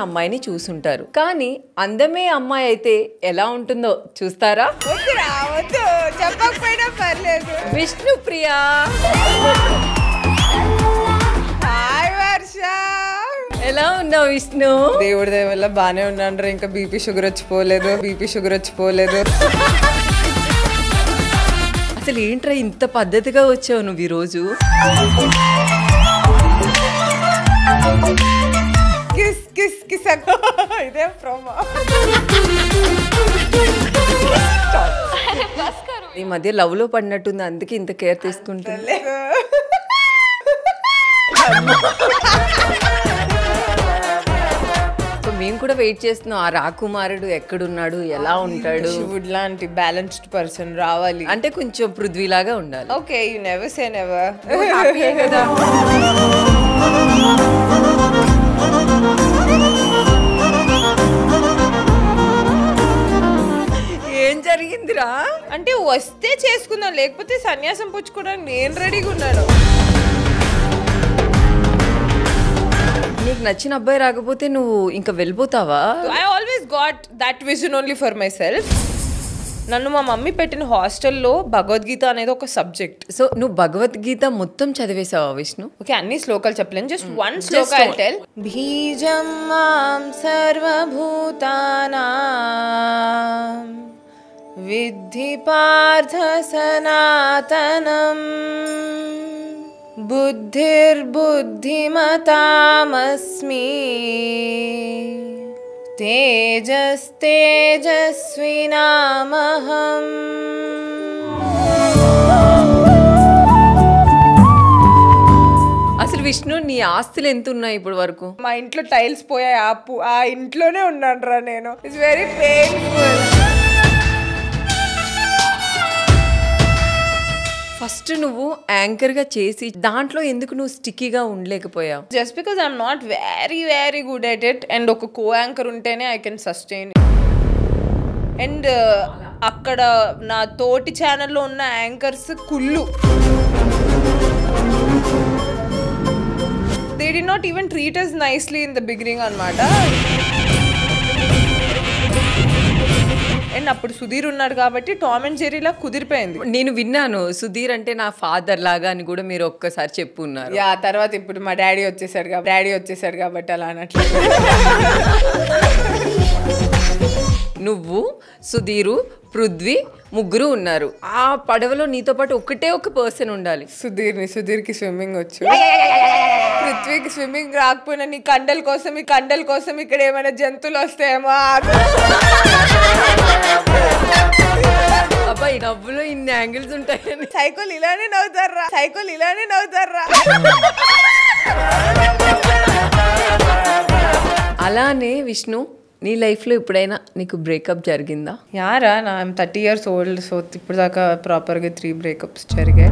అమ్మాయిని చూసుంటారు. కానీ అందమే అమ్మాయి అయితే ఎలా ఉంటుందో చూస్తారా? చెప్పకపోయినా పర్లేదు. విష్ణుప్రియ. హాయ్ వర్ష, ఎలా ఉన్నావు విష్ణు? దేవుడి దయ వల్ల బానే ఉన్నాను. ఇంకా బీపీ షుగర్ వచ్చిపోలేదు. అసలు ఏంట్రా ఇంత పద్ధతిగా వచ్చావు నువ్వు ఈరోజు? ఇదే ప్రోమో. ఈ మధ్య లవ్ లో పడినట్టుంది, అందుకే ఇంత కేర్ తీసుకుంటుంది. మేము కూడా వెయిట్ చేస్తున్నాం, ఆ రాకుమారుడు ఎక్కడున్నాడు, ఎలా ఉంటాడు? శివుడు లాంటి బ్యాలెన్స్డ్ పర్సన్ రావాలి అంటే కొంచెం పృథ్వీలాగా ఉండాలి. Okay, you never say never. కదా. ఏం జరిగిందిరా? అంటే వస్తే చేసుకుందాం, లేకపోతే సన్యాసం పుచ్చుకోవడానికి నేను రెడీగా ఉన్నాను. నీకు నచ్చిన అబ్బాయి రాకపోతే నువ్వు ఇంకా వెళ్ళిపోతావా? I always got that vision only for my self. నన్ను మా మమ్మీ పెట్టిన హాస్టల్లో భగవద్గీత అనేది ఒక సబ్జెక్ట్. సో నువ్వు భగవద్గీత మొత్తం చదివేసావా విష్ణు? ఓకే, అన్ని శ్లోకాలు చెప్పలేను, just one Shloka I tell. బీజం మాం సర్వభూతానాం విద్ధి పార్థ సనాతనం బుద్ధిర్బుద్ధిమతామస్మి తేజస్తేజస్వినామహం. అసలు విష్ణు నీ ఆస్తులు ఎంత ఉన్నాయి ఇప్పుడు వరకు? మా ఇంట్లో టైల్స్ పోయాయి, ఆ ఇంట్లోనే ఉన్నాను రా నేను. It's very painful. ఫస్ట్ నువ్వు యాంకర్ గా చేసి దాంట్లో ఎందుకు నువ్వు స్టిక్కీగా ఉండలేకపోయావు? Just because I'm not very very good at it. And ఒక కో యాంకర్ ఉంటేనే ఐ కెన్ సస్టైన్. అండ్ అక్కడ నా తోటి ఛానల్లో ఉన్న యాంకర్స్ కుళ్ళు. They did not even treat us nicely in the beginning అన్నమాట. అండ్ అప్పుడు సుధీర్ ఉన్నాడు కాబట్టి టామ్ అండ్ జెర్రీలా కుదిరిపోయింది. నేను విన్నాను సుధీర్ అంటే నా ఫాదర్ లాగా అని కూడా మీరు ఒక్కసారి చెప్పున్నారు. యా, తర్వాత ఇప్పుడు మా డాడీ వచ్చేసాడు కాబట్టి అలా అనట్లేదు. నువ్వు, సుధీరు, పృథ్వీ ముగ్గురు ఉన్నారు. ఆ పడవలో నీతో పాటు ఒకటే ఒక పర్సన్ ఉండాలి. సుధీర్కి స్విమ్మింగ్ వచ్చు. పృథ్వీకి స్విమ్మింగ్ రాకపోయినా ఈ కండల కోసం ఇక్కడ ఏమైనా జంతువులు వస్తాయేమో. అబ్బాయి డబ్బులో ఇన్ని యాంగిల్స్ ఉంటాయని. సైకోలు ఇలానే నవ్వుతారా. అలానే విష్ణు, నీ లైఫ్లో ఎప్పుడైనా నీకు బ్రేకప్ జరిగిందా? యారా, ఐఎమ్ 30 years old. సో ఇప్పుడు దాకా ప్రాపర్గా 3 బ్రేకప్స్ జరిగాయి.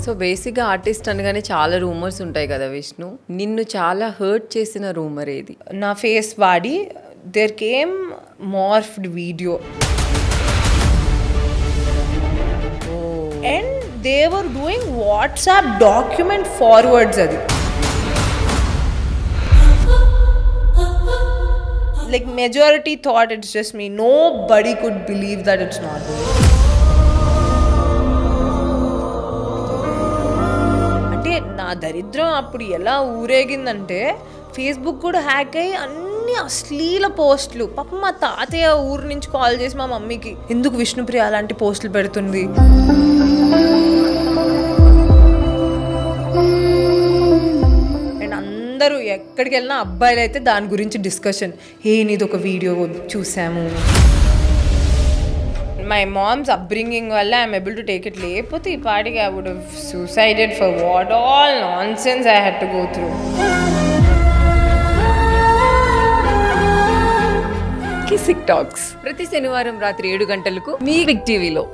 సో బేసిక్గా ఆర్టిస్ట్ అనగానే చాలా రూమర్స్ ఉంటాయి కదా విష్ణు, నిన్ను చాలా హర్ట్ చేసిన రూమర్ ఏది? నా ఫేస్ వాడి there came morphed video and they were doing WhatsApp document forwards. అది like majority thought it's just me. Nobody could believe that it's not me. అంటే నా దరిద్రం అప్పుడు ఎలా ఊరేగిందంటే ఫేస్బుక్ కూడా హ్యాక్ అయ్యి అన్ని అశ్లీల పోస్టులు. పాపం మా తాతయ్య ఊరు నుంచి కాల్ చేసి మా మమ్మీకి, ఎందుకు విష్ణుప్రియ అలాంటి పోస్టులు పెడుతుంది, అందరూ ఎక్కడికి వెళ్ళినా అబ్బాయిలు అయితే దాని గురించి డిస్కషన్. నీది ఒక వీడియో చూసాము. మై మామ్స్ అప్బ్రింగింగ్ వల్ల I'm able to take it. లేకపోతే ఈ పాటికి I would have suicided for what all nonsense I had to go through. Kissik talks ప్రతి శనివారం రాత్రి 7 గంటలకు మీ బిగ్ టీవీలో.